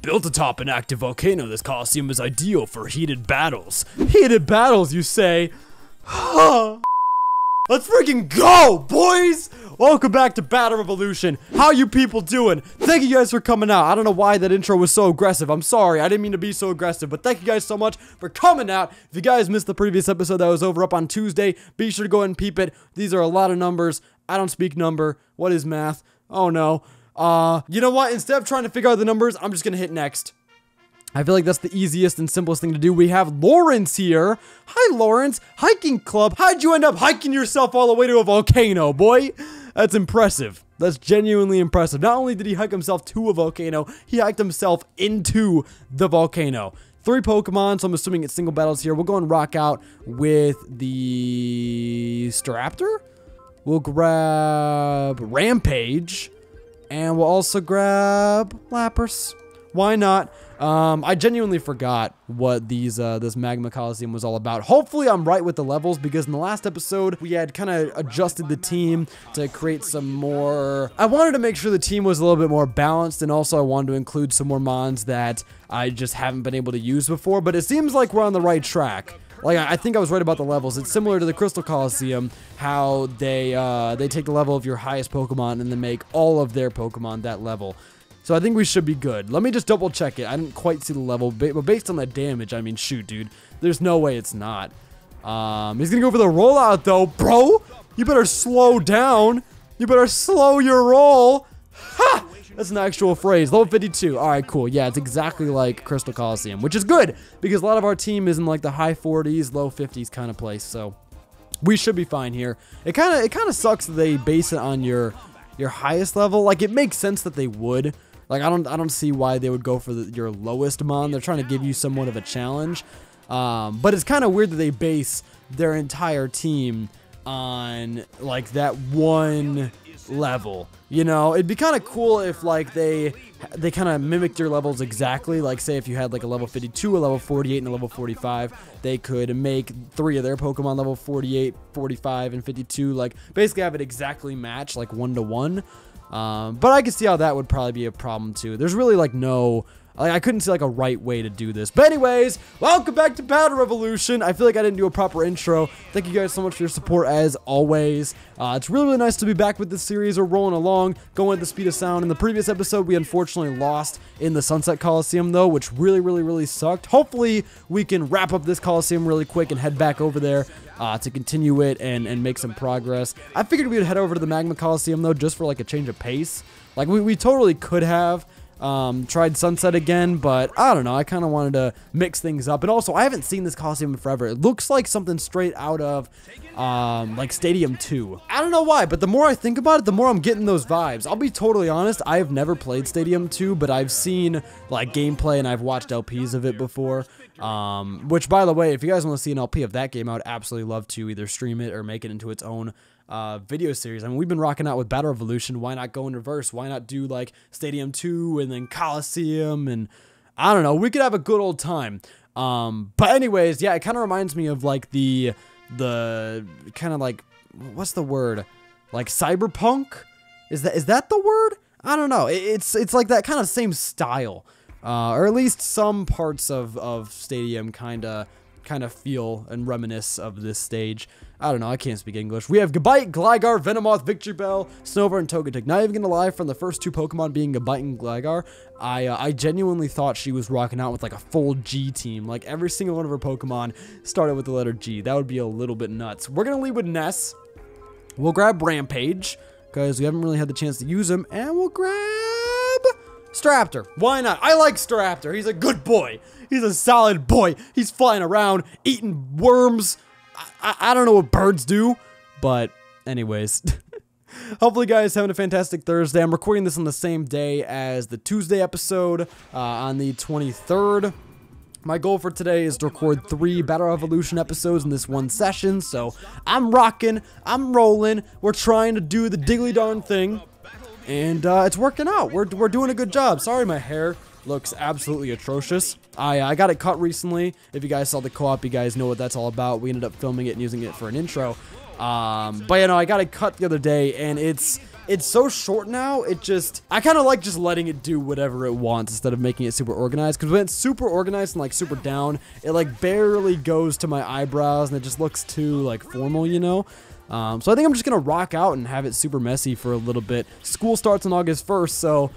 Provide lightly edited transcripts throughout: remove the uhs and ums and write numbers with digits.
Built atop an active volcano, this Colosseum is ideal for heated battles. Heated battles, you say? Let's freaking go, boys! Welcome back to Battle Revolution. How you people doing? Thank you guys for coming out. I don't know why that intro was so aggressive. I'm sorry. I didn't mean to be so aggressive, but thank you guys so much for coming out. If you guys missed the previous episode that was up on Tuesday, be sure to go ahead and peep it. These are a lot of numbers. I don't speak number. What is math? Oh no. You know what? Instead of trying to figure out the numbers, I'm just gonna hit next. I feel like that's the easiest and simplest thing to do. We have Lawrence here. Hi, Lawrence. Hiking club. How'd you end up hiking yourself all the way to a volcano, boy? That's impressive. That's genuinely impressive. Not only did he hike himself to a volcano, he hiked himself into the volcano. 3 Pokemon, so I'm assuming it's single battles here. We'll go and rock out with the Staraptor. We'll grab Rampage. And we'll also grab Lapras. Why not? I genuinely forgot what this Magma Colosseum was all about. Hopefully I'm right with the levels, because in the last episode we had kind of adjusted the team to create some more. I wanted to make sure the team was a little bit more balanced, and also I wanted to include some more mons that I just haven't been able to use before, but it seems like we're on the right track. Like, I think I was right about the levels. It's similar to the Crystal Colosseum, how they take the level of your highest Pokemon and then make all of their Pokemon that level. So I think we should be good. Let me just double check it. I didn't quite see the level, but based on that damage, I mean, shoot, dude. There's no way it's not. He's gonna go for the rollout, though. Bro, you better slow down. You better slow your roll. Ha! That's an actual phrase. Level 52. All right, cool. Yeah, it's exactly like Crystal Colosseum, which is good, because a lot of our team is in like the high 40s, low 50s kind of place. So we should be fine here. It kind of sucks that they base it on your highest level. Like, it makes sense that they would. Like, I don't see why they would go for your lowest mon. They're trying to give you somewhat of a challenge. But it's kind of weird that they base their entire team on, like, that one level. You know, it'd be kind of cool if, like, they kind of mimicked your levels exactly. Like, say if you had, like, a level 52, a level 48, and a level 45, they could make 3 of their Pokemon level 48, 45, and 52. Like, basically have it exactly match, like, 1-to-1. But I could see how that would probably be a problem too. There's really like no, like, I couldn't see like a right way to do this. But anyways, welcome back to Battle Revolution. I feel like I didn't do a proper intro. Thank you guys so much for your support as always. It's really nice to be back with this series. We're rolling along, going at the speed of sound. In the previous episode, we unfortunately lost in the Sunset Colosseum though, which really sucked. Hopefully we can wrap up this Colosseum really quick and head back over there to continue it and make some progress. I figured we would head over to the Magma Colosseum though, just for like a change of pace. Like, we totally could have tried Sunset again, but I don't know. I kind of wanted to mix things up. And also, I haven't seen this Colosseum in forever. It looks like something straight out of like Stadium 2. I don't know why, but the more I think about it, the more I'm getting those vibes. I'll be totally honest, I have never played Stadium 2, but I've seen like gameplay and I've watched LPs of it before. Which, by the way, if you guys want to see an LP of that game, I would absolutely love to either stream it or make it into its own video series. I mean, we've been rocking out with Battle Revolution. Why not go in reverse? Why not do like Stadium 2 and then Colosseum? And I don't know, we could have a good old time. But anyways, yeah, it kind of reminds me of like the kind of like, what's the word? Like cyberpunk? Is that the word? I don't know. It's like that kind of same style. Or at least some parts of Stadium kind of feel and reminisce of this stage. I don't know, I can't speak English. We have Gabite, Gligar, Venomoth, Victreebel, Snover, and Togetic. Not even gonna lie, from the first 2 Pokemon being Gabite and Gligar, I genuinely thought she was rocking out with like a full G team. Like, every single one of her Pokemon started with the letter G. That would be a little bit nuts. We're gonna lead with Ness. We'll grab Rampage, because we haven't really had the chance to use him, and we'll grab Staraptor. Why not? I like Staraptor. He's a good boy. He's a solid boy. He's flying around, eating worms. I don't know what birds do, but anyways. Hopefully you guys having a fantastic Thursday. I'm recording this on the same day as the Tuesday episode on the 23rd. My goal for today is to record 3 Battle Revolution episodes in this one session, so I'm rocking, I'm rolling, we're trying to do the diggly darn thing, and it's working out. We're doing a good job. Sorry my hair looks absolutely atrocious. I got it cut recently. If you guys saw the co-op, you guys know what that's all about. We ended up filming it and using it for an intro. But you know, I got it cut the other day, and it's it's so short now, I kind of like just letting it do whatever it wants instead of making it super organized, because when it's super organized and like super down, it like barely goes to my eyebrows and it just looks too like formal, you know? So I think I'm just gonna rock out and have it super messy for a little bit. School starts on August 1st, so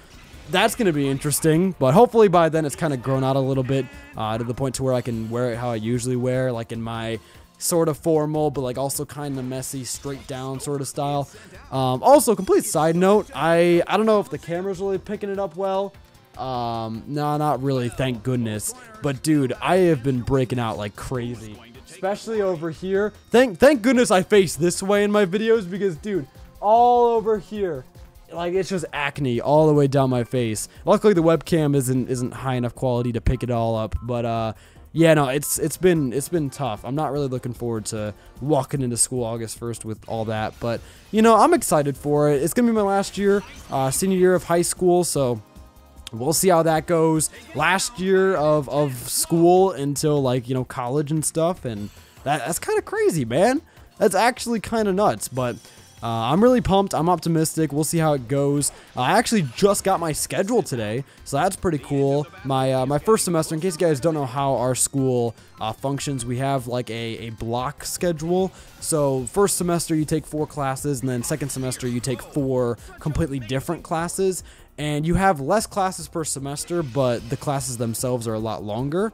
that's gonna be interesting, but hopefully by then it's kind of grown out a little bit to the point to where I can wear it how I usually wear, like in my sort of formal, but like also kind of messy, straight down sort of style. Also, complete side note, I don't know if the camera's really picking it up well. No, not really, thank goodness. But dude, I have been breaking out like crazy, especially over here. Thank goodness I face this way in my videos, because dude, all over here, like it's just acne all the way down my face. Luckily the webcam isn't high enough quality to pick it all up, but yeah, no, it's been tough. I'm not really looking forward to walking into school August 1st with all that, but you know, I'm excited for it. It's gonna be my last year, senior year of high school, so we'll see how that goes. Last year of school until like, you know, college and stuff, and that's kind of crazy, man. That's actually kind of nuts, but I'm really pumped. I'm optimistic. We'll see how it goes. I actually just got my schedule today, so that's pretty cool. My first semester, in case you guys don't know how our school functions, we have like a block schedule. So first semester you take 4 classes, and then second semester you take 4 completely different classes. And you have less classes per semester, but the classes themselves are a lot longer.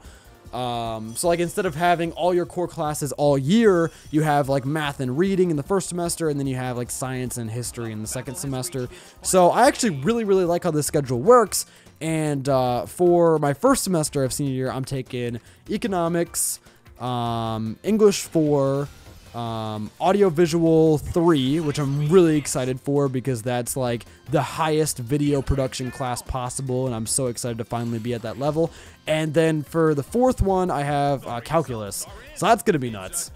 So like instead of having all your core classes all year, you have like math and reading in the first semester, and then you have like science and history in the second semester. So I actually really like how this schedule works. And for my first semester of senior year, I'm taking economics, English 4, audiovisual 3, which I'm really excited for because that's like the highest video production class possible, and I'm so excited to finally be at that level. And then for the 4th one, I have calculus, so that's gonna be nuts.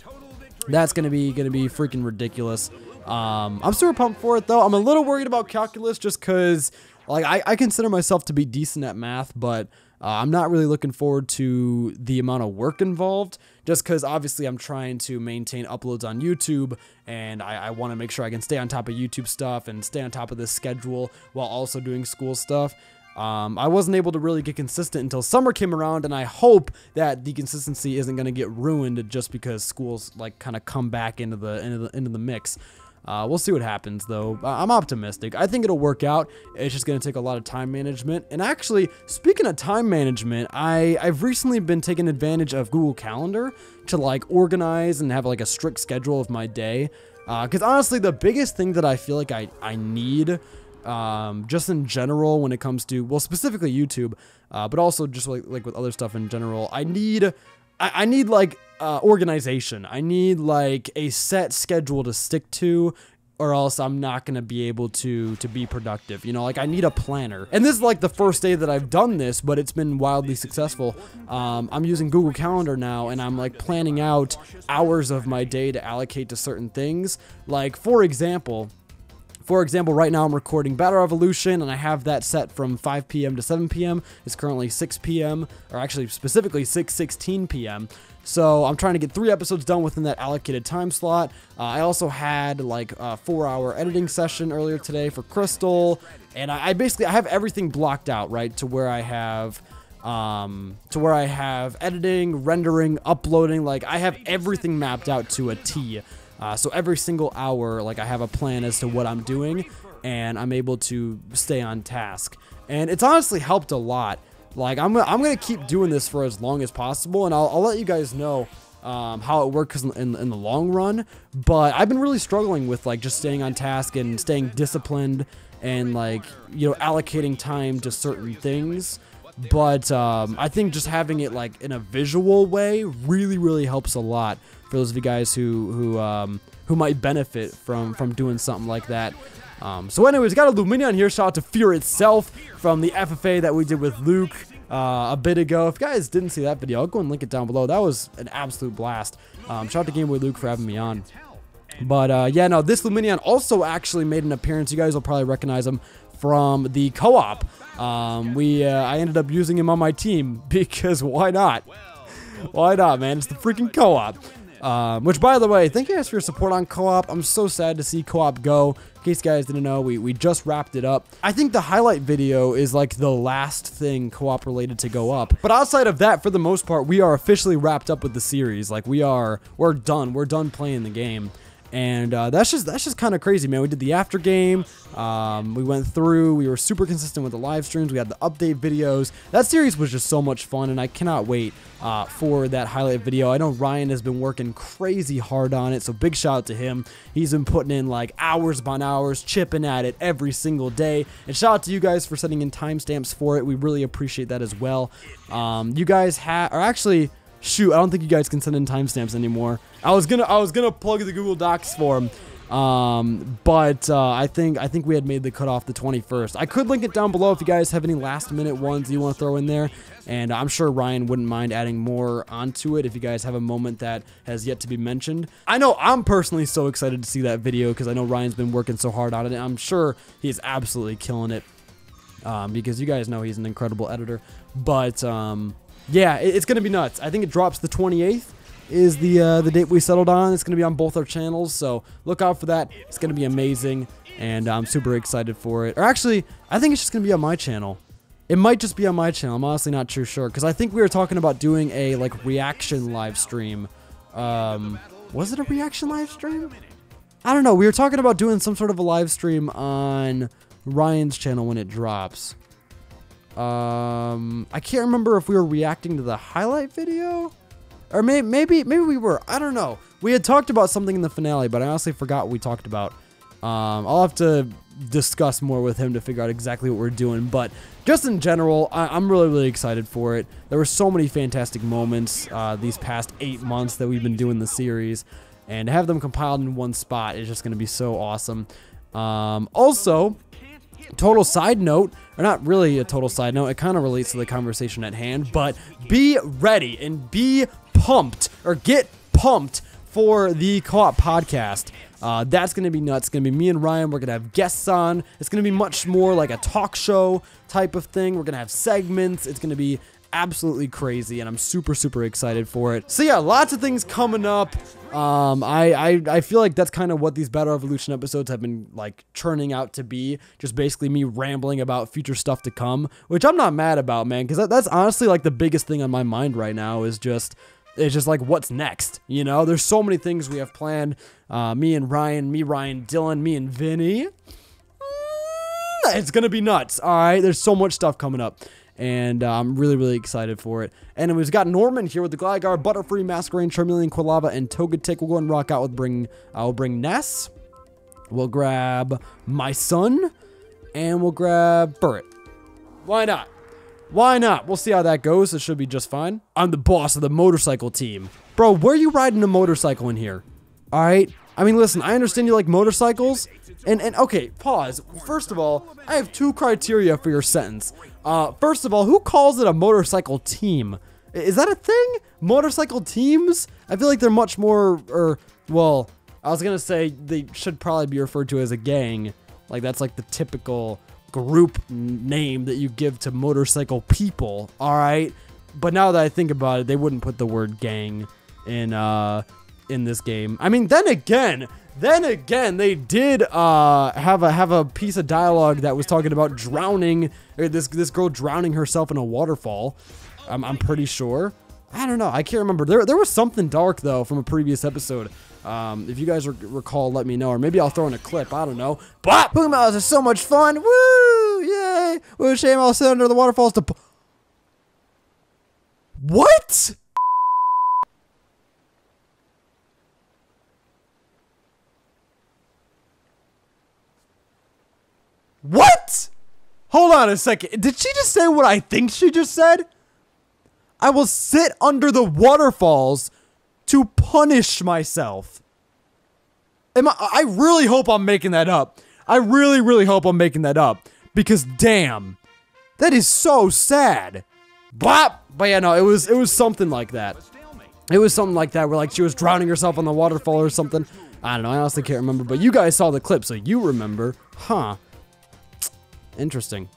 That's gonna be freaking ridiculous. I'm super pumped for it though. I'm a little worried about calculus just because like I consider myself to be decent at math, but I'm not really looking forward to the amount of work involved, just because obviously I'm trying to maintain uploads on YouTube, and I want to make sure I can stay on top of YouTube stuff and stay on top of this schedule while also doing school stuff. I wasn't able to really get consistent until summer came around, and I hope that the consistency isn't going to get ruined just because schools like kind of come back into the mix. We'll see what happens though. I'm optimistic. I think it'll work out. It's just going to take a lot of time management. And actually, speaking of time management, I've recently been taking advantage of Google Calendar to like organize and have like a strict schedule of my day. Because honestly, the biggest thing that I feel like I need, just in general when it comes to, well, specifically YouTube, but also just like with other stuff in general, I need like organization. I need like a set schedule to stick to, or else I'm not going to be able to be productive. You know, like I need a planner. And this is like the first day that I've done this, but it's been wildly successful. I'm using Google Calendar now, and I'm like planning out hours of my day to allocate to certain things. Like for example, right now I'm recording Battle Revolution, and I have that set from 5 p.m. to 7 p.m. It's currently 6 p.m., or actually specifically 6:16 p.m. So I'm trying to get 3 episodes done within that allocated time slot. I also had like a 4-hour editing session earlier today for Crystal, and I basically have everything blocked out, right, to where I have editing, rendering, uploading. Like I have everything mapped out to a T. So every single hour, like I have a plan as to what I'm doing, and I'm able to stay on task. And it's honestly helped a lot. Like I'm gonna keep doing this for as long as possible, and I'll let you guys know how it works in the long run. But I've been really struggling with like just staying on task and staying disciplined, and like, you know, allocating time to certain things. But I think just having it like in a visual way really helps a lot for those of you guys who might benefit from doing something like that. So anyways, got a Lumineon here. Shout out to Fear itself from the FFA that we did with Luke a bit ago. If you guys didn't see that video, I'll go and link it down below. That was an absolute blast. Shout out to Game Boy Luke for having me on. But yeah, no, this Lumineon also actually made an appearance. You guys will probably recognize him from the co-op. I ended up using him on my team because why not? Why not, man? It's the freaking co-op. Which, by the way, thank you guys for your support on co-op. I'm so sad to see co-op go. In case you guys didn't know, we just wrapped it up. I think the highlight video is like the last thing co-op related to go up. But outside of that, for the most part, we are officially wrapped up with the series. Like we're done. We're done playing the game. And that's just kind of crazy, man. We did the after game. We went through. We were super consistent with the live streams. We had the update videos. That series was just so much fun, and I cannot wait for that highlight video. I know Ryan has been working crazy hard on it, so big shout out to him. He's been putting in like hours upon hours, chipping at it every single day. And shout out to you guys for sending in timestamps for it. We really appreciate that as well. You guys are actually. Shoot, I don't think you guys can send in timestamps anymore. I was gonna plug the Google Docs for them, but I think we had made the cutoff the 21st. I could link it down below if you guys have any last minute ones you want to throw in there, and I'm sure Ryan wouldn't mind adding more onto it if you guys have a moment that has yet to be mentioned. I know I'm personally so excited to see that video because I know Ryan's been working so hard on it. I'm sure he's absolutely killing it because you guys know he's an incredible editor, but. Yeah, it's going to be nuts. I think it drops the 28th is the date we settled on. It's going to be on both our channels, so look out for that. It's going to be amazing, and I'm super excited for it. Or actually, I think it's just going to be on my channel. It might just be on my channel. I'm honestly not too sure, because I think we were talking about doing a, like, reaction live stream. Was it a reaction live stream? I don't know. We were talking about doing some sort of a live stream on Ryan's channel when it drops. I can't remember if we were reacting to the highlight video or maybe we were. I don't know. We had talked about something in the finale, but I honestly forgot what we talked about. I'll have to discuss more with him to figure out exactly what we're doing, but just in general, I'm really excited for it. There were so many fantastic moments these past 8 months that we've been doing the series, and to have them compiled in one spot is just going to be so awesome. Also, total side note, or not really a total side note, it kind of relates to the conversation at hand, but be ready and be pumped, or get pumped for the co-op podcast. That's going to be nuts. It's going to be me and Ryan. We're going to have guests on. It's going to be much more like a talk show type of thing. We're going to have segments. It's going to be absolutely crazy, and I'm super excited for it. So yeah, lots of things coming up. I feel like that's kind of what these Battle Evolution episodes have been like churning out to be, just basically me rambling about future stuff to come, which I'm not mad about, man, because that's honestly like the biggest thing on my mind right now is just like what's next, you know? There's so many things we have planned. Me and Ryan, Dylan, me and Vinny. It's gonna be nuts. All right, there's so much stuff coming up. And I'm really excited for it. And we've got Norman here with the Gligar, Butterfree, Masquerain, Charmeleon, Quilava, and Togetic. We'll go and rock out with I'll bring Ness. We'll grab my son, and we'll grab Burret. Why not? Why not? We'll see how that goes. It should be just fine. I'm the boss of the motorcycle team. Bro, where are you riding a motorcycle in here? All right? I mean, listen, I understand you like motorcycles. And okay, pause. First of all, I have 2 criteria for your sentence. First of all, who calls it a motorcycle team? Is that a thing? Motorcycle teams? I feel like they're much more, well, I was gonna say they should probably be referred to as a gang. Like, that's like the typical group name that you give to motorcycle people, alright? But now that I think about it, they wouldn't put the word gang in this game. I mean, then again, they did have a piece of dialogue that was talking about drowning, or this girl drowning herself in a waterfall. I'm pretty sure. I don't know. I can't remember. There was something dark though from a previous episode. If you guys recall, let me know, or maybe I'll throw in a clip. I don't know. But Pumas are so much fun. Woo! Yay! Woo! Shame I'll sit under the waterfalls to. What? What? Hold on a second. Did she just say what I think she just said? I will sit under the waterfalls to punish myself. I really hope I'm making that up. I really hope I'm making that up. Because damn, that is so sad. Bop! But yeah, no, it was something like that. It was something like that where like she was drowning herself on the waterfall or something. I don't know. I honestly can't remember. But you guys saw the clip, so you remember. Huh. Interesting.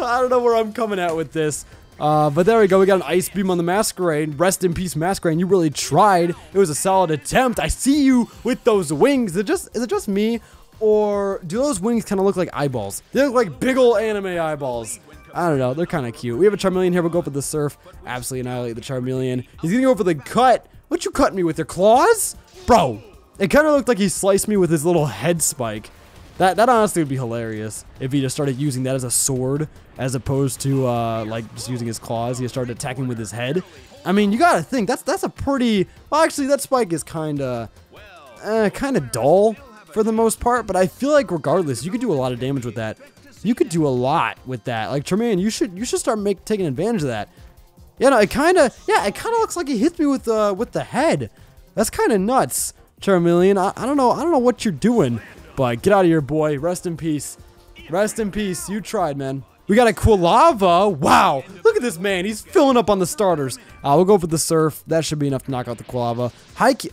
I don't know where I'm coming at with this. But there we go. We got an Ice Beam on the Masquerade. Rest in peace, Masquerade. You really tried. It was a solid attempt. I see you with those wings. Is it just me? Or do those wings kind of look like eyeballs? They look like big ol' anime eyeballs. I don't know. They're kind of cute. We have a Charmeleon here. We'll go for the Surf. Absolutely annihilate the Charmeleon. He's going to go for the cut. What you cut me with, your claws? Bro, it kind of looked like he sliced me with his little head spike. That honestly would be hilarious if he just started using that as a sword as opposed to like just using his claws. He started attacking with his head. I mean, you gotta think that's a pretty. Well, actually, that spike is kind of dull for the most part. But I feel like regardless, you could do a lot of damage with that. You could do a lot with that. Like Charmeleon, you should start taking advantage of that. Yeah, no, it kind of looks like he hits me with the head. That's kind of nuts, Charmeleon. I don't know what you're doing. But get out of here, boy. Rest in peace. Rest in peace. You tried, man. We got a Quilava. Wow. Look at this man. He's filling up on the starters. We'll go for the Surf. That should be enough to knock out the Quilava.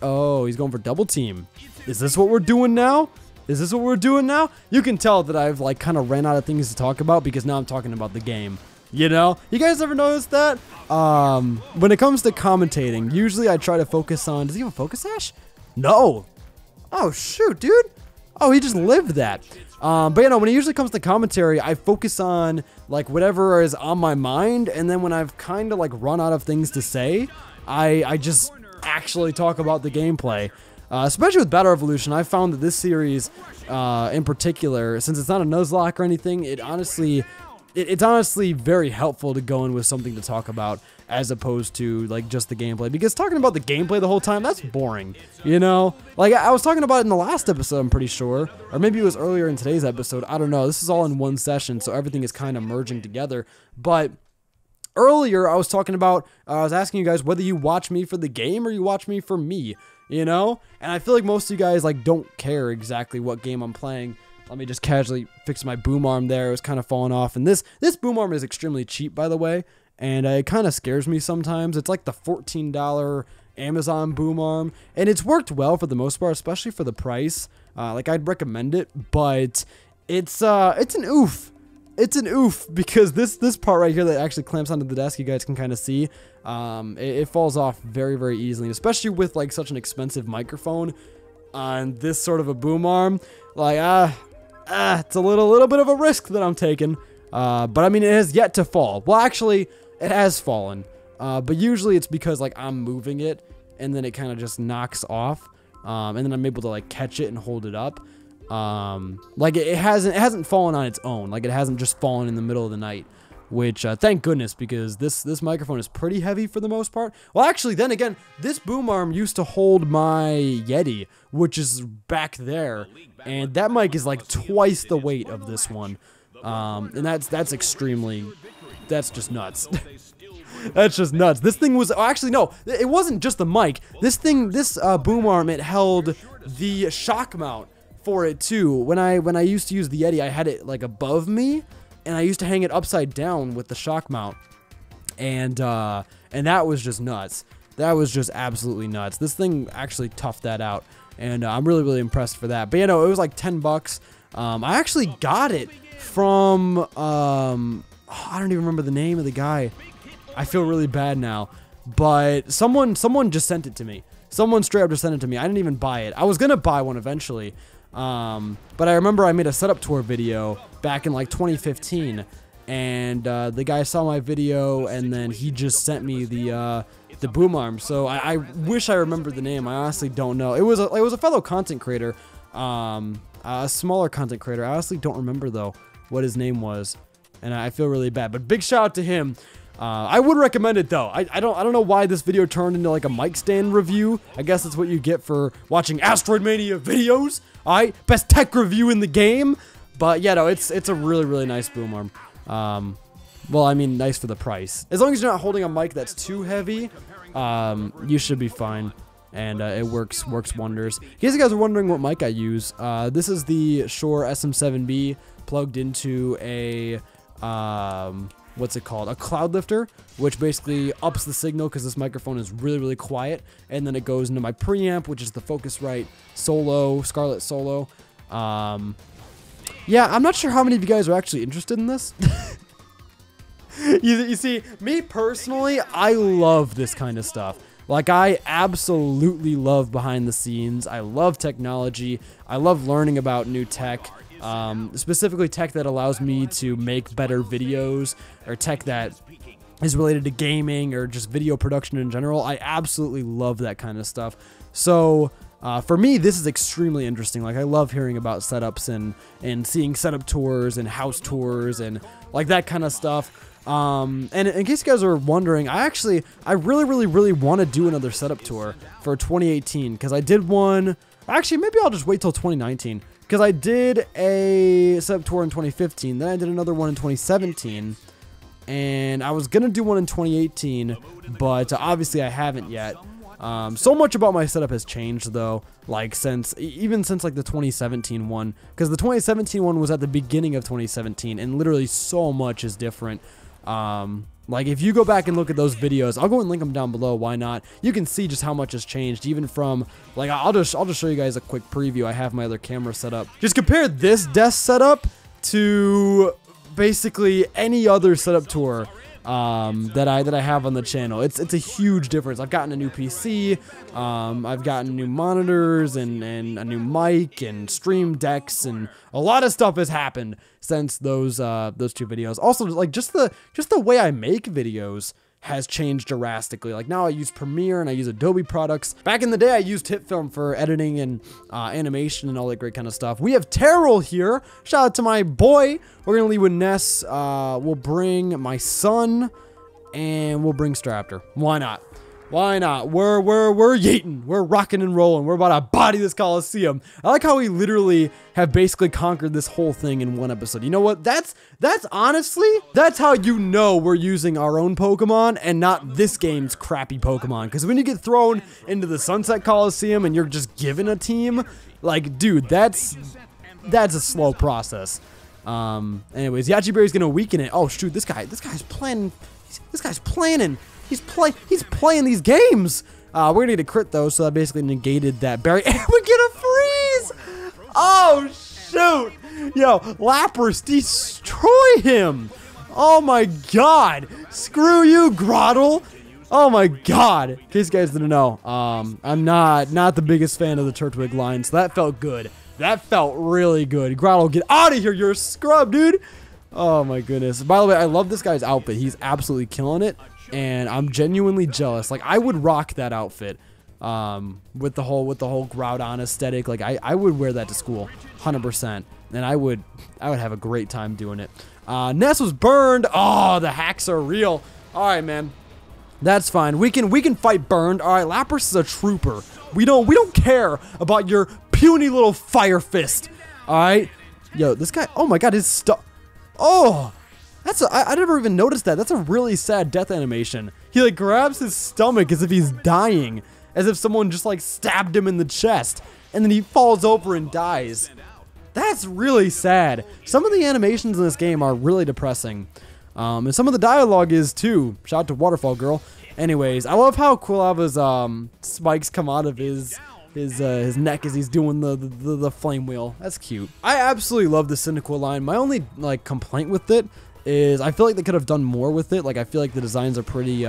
Oh, he's going for double team. Is this what we're doing now? Is this what we're doing now? You can tell that I've like kind of ran out of things to talk about because now I'm talking about the game. You know? You guys ever noticed that? When it comes to commentating, usually I try to focus on... Does he have a focus sash? No. Oh, shoot, dude. Oh, he just lived that. But you know, when it usually comes to commentary, I focus on like whatever is on my mind, and then when I've kind of like run out of things to say, I just actually talk about the gameplay. Especially with Battle Revolution, I found that this series, in particular, since it's not a Nuzlocke or anything, it's honestly very helpful to go in with something to talk about as opposed to like just the gameplay, because talking about the gameplay the whole time, that's boring, you know? Like I was talking about it in the last episode, I'm pretty sure, or maybe it was earlier in today's episode, I don't know. This is all in one session, so everything is kind of merging together. But earlier I was talking about, I was asking you guys whether you watch me for the game or you watch me for me, you know? And I feel like most of you guys like don't care exactly what game I'm playing. Let me just casually fix my boom arm there. It was kind of falling off. And this boom arm is extremely cheap, by the way. And it kind of scares me sometimes. It's like the $14 Amazon boom arm. And it's worked well for the most part, especially for the price. Like, I'd recommend it. But it's an oof. It's an oof because this part right here that actually clamps onto the desk, you guys can kind of see. It falls off very, very easily. Especially with, like, such an expensive microphone on this sort of a boom arm. Like, it's a little bit of a risk that I'm taking. But I mean, it has yet to fall. Well, actually, it has fallen. But usually it's because like I'm moving it and then it kind of just knocks off. And then I'm able to like catch it and hold it up. Like it hasn't fallen on its own. Like it hasn't just fallen in the middle of the night. Which, thank goodness, because this microphone is pretty heavy for the most part. Well, actually, then again, this boom arm used to hold my Yeti, which is back there. And that mic is like twice the weight of this one. And that's just nuts. That's just nuts. This thing was, actually, no, it wasn't just the mic. This boom arm, it held the shock mount for it too. When I used to use the Yeti, I had it like above me. And I used to hang it upside down with the shock mount, and that was just nuts. That was just absolutely nuts. This thing actually toughed that out, and I'm really, really impressed for that. But you know, it was like 10 bucks. I actually got it from I don't even remember the name of the guy. I feel really bad now, but someone just sent it to me. Someone straight up just sent it to me. I didn't even buy it. I was gonna buy one eventually. But I remember I made a setup tour video back in like 2015, and the guy saw my video, and then he just sent me the boom arm. So I wish I remembered the name. I honestly don't know. It was a fellow content creator, a smaller content creator. I honestly don't remember though what his name was, and I feel really bad. But big shout out to him. I would recommend it though. I don't know why this video turned into like a mic stand review. I guess that's what you get for watching Astroid Mania videos. Alright, best tech review in the game. But yeah, no, it's a really, really nice boom arm. Well, I mean, nice for the price. As long as you're not holding a mic that's too heavy, you should be fine. And it works wonders. In case you guys are wondering what mic I use, this is the Shure SM7B plugged into a what's it called? A cloud lifter, which basically ups the signal because this microphone is really, really quiet. And then it goes into my preamp, which is the Focusrite Solo, Scarlett Solo. Yeah, I'm not sure how many of you guys are actually interested in this. You see, me personally, I love this kind of stuff. Like, I absolutely love behind the scenes. I love technology. I love learning about new tech, specifically tech that allows me to make better videos, or tech that is related to gaming or just video production in general. I absolutely love that kind of stuff. So for me, this is extremely interesting. Like, I love hearing about setups and seeing setup tours and house tours and like that kind of stuff. And in case you guys are wondering, I really want to do another setup tour for 2018, because I did one. Actually, maybe I'll just wait till 2019, because I did a setup tour in 2015, then I did another one in 2017, and I was gonna do one in 2018, but obviously I haven't yet. So much about my setup has changed though, like even since like the 2017 one, because the 2017 one was at the beginning of 2017, and literally so much is different. Like, if you go back and look at those videos, I'll go and link them down below. Why not? You can see just how much has changed, even from, like, I'll just show you guys a quick preview. I have my other camera set up. Just compare this desk setup to basically any other setup tour that I have on the channel. It's a huge difference. I've gotten a new PC, I've gotten new monitors and a new mic and stream decks, and a lot of stuff has happened since those two videos. Also, like, just the way I make videos has changed drastically. Like, now I use Premiere and I use Adobe products. Back in the day, I used HitFilm for editing and animation and all that great kind of stuff. We have Terrell here. Shout out to my boy. We're gonna leave with Ness. We'll bring my son, and we'll bring Straptor. Why not? Why not? We're yeeting. We're rocking and rolling. We're about to body this Colosseum. I like how we literally have basically conquered this whole thing in one episode. You know what? That's honestly, that's how you know we're using our own Pokemon and not this game's crappy Pokemon. Because when you get thrown into the Sunset Colosseum and you're just given a team, like, dude, that's a slow process. Anyways, Yachiberry's gonna weaken it. Oh shoot, this guy's planning. This guy's planning. He's playing these games. We're gonna get a crit though, so that basically negated that berry. And we get a freeze! Oh shoot! Yo, Lapras, destroy him! Oh my god! Screw you, Grottle! Oh my god! In case you guys didn't know, I'm not the biggest fan of the Turtwig line, so that felt good. That felt really good. Grottle, get out of here! You're a scrub, dude! Oh my goodness. By the way, I love this guy's outfit. He's absolutely killing it. And I'm genuinely jealous. Like, I would rock that outfit with the whole Groudon aesthetic. Like, I would wear that to school 100%, and I would have a great time doing it. Ness was burned. Oh, the hacks are real. All right, man, that's fine. We can fight burned. All right, Lapras is a trooper. We don't care about your puny little fire fist. All right, yo, this guy. Oh my god, his stuff. Oh. I never even noticed that. That's a really sad death animation. He, like, grabs his stomach as if he's dying. As if someone just, like, stabbed him in the chest. And then he falls over and dies. That's really sad. Some of the animations in this game are really depressing. And some of the dialogue is, too. Shout out to Waterfall Girl. Anyways, I love how Quilava's spikes come out of his neck as he's doing the flame wheel. That's cute. I absolutely love the Cyndaquil line. My only, like, complaint with it is I feel like they could have done more with it. Like, I feel like the designs are pretty,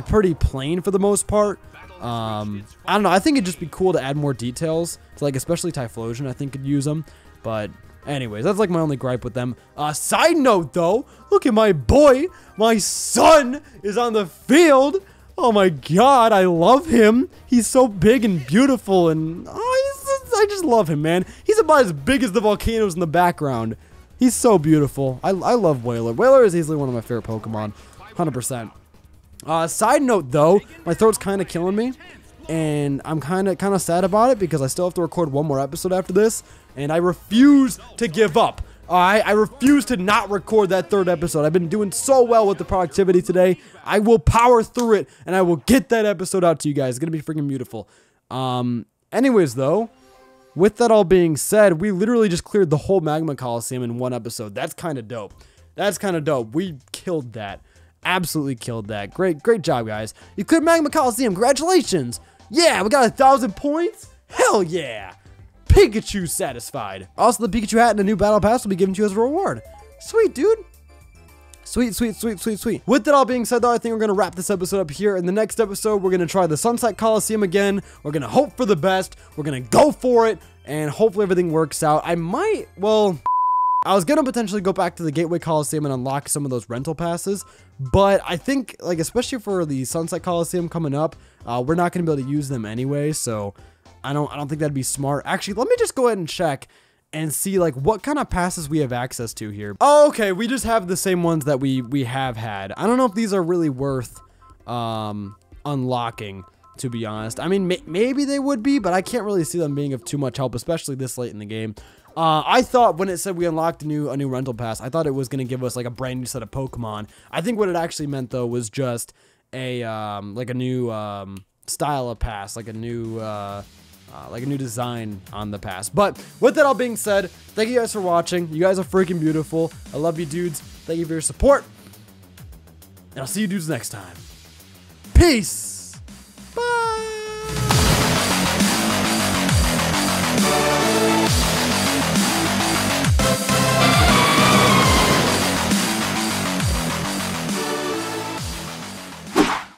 pretty plain for the most part. I don't know. I think it'd just be cool to add more details. To, like, especially Typhlosion, I think could use them. But anyways, that's like my only gripe with them. Side note though, look at my boy. My son is on the field. Oh my god, I love him. He's so big and beautiful, and I just love him, man. He's about as big as the volcanoes in the background. He's so beautiful. I love Whaler. Whaler is easily one of my favorite Pokemon. 100%. Side note, though, my throat's kind of killing me. And I'm kind of sad about it because I still have to record one more episode after this. And I refuse to give up. I refuse to not record that third episode. I've been doing so well with the productivity today. I will power through it. And I will get that episode out to you guys. It's going to be freaking beautiful. Anyways, though. With that all being said, we literally just cleared the whole Magma Colosseum in one episode. That's kind of dope. That's kind of dope. We killed that. Absolutely killed that. Great job, guys. You cleared Magma Colosseum. Congratulations. Yeah, we got 1,000 points. Hell yeah. Pikachu satisfied. Also, the Pikachu hat and the new Battle Pass will be given to you as a reward. Sweet, dude. Sweet, sweet, sweet, sweet, sweet. With that all being said, though, I think we're going to wrap this episode up here. In the next episode, we're going to try the Sunset Colosseum again. We're going to hope for the best. We're going to go for it, and hopefully everything works out. I was going to potentially go back to the Gateway Colosseum and unlock some of those rental passes, but I think, like, especially for the Sunset Colosseum coming up, we're not going to be able to use them anyway, so I don't think that'd be smart. Actually, let me just go ahead and check and see like what kind of passes we have access to here. Oh, okay, we just have the same ones that we have had. I don't know if these are really worth unlocking, to be honest. I mean, maybe they would be, but I can't really see them being of too much help, especially this late in the game. I thought when it said we unlocked a new rental pass, I thought it was going to give us like a brand new set of Pokemon. I think what it actually meant though was just a like a new style of pass, like a new design on the pass. But with that all being said, thank you guys for watching. You guys are freaking beautiful. I love you dudes. Thank you for your support. And I'll see you dudes next time. Peace. Bye.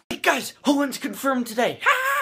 Hey guys, Owen's confirmed today. Ha!